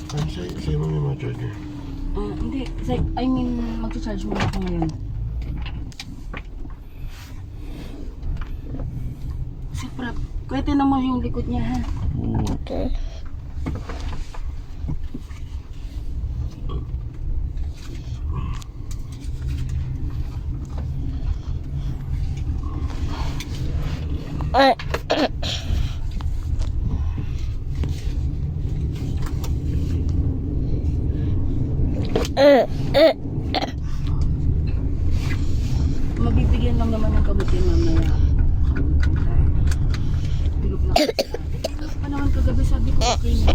Ay, sa'yo mo may mga charger. Hindi. I mean, mag-charge muna ako ngayon. Siyempre, kwete naman yung likod niya, ha? Okay. Ay. Mabibigyan lang naman ng kabuti mamaya. Tulog lang. Pa naman kagabi sabi ko okay na.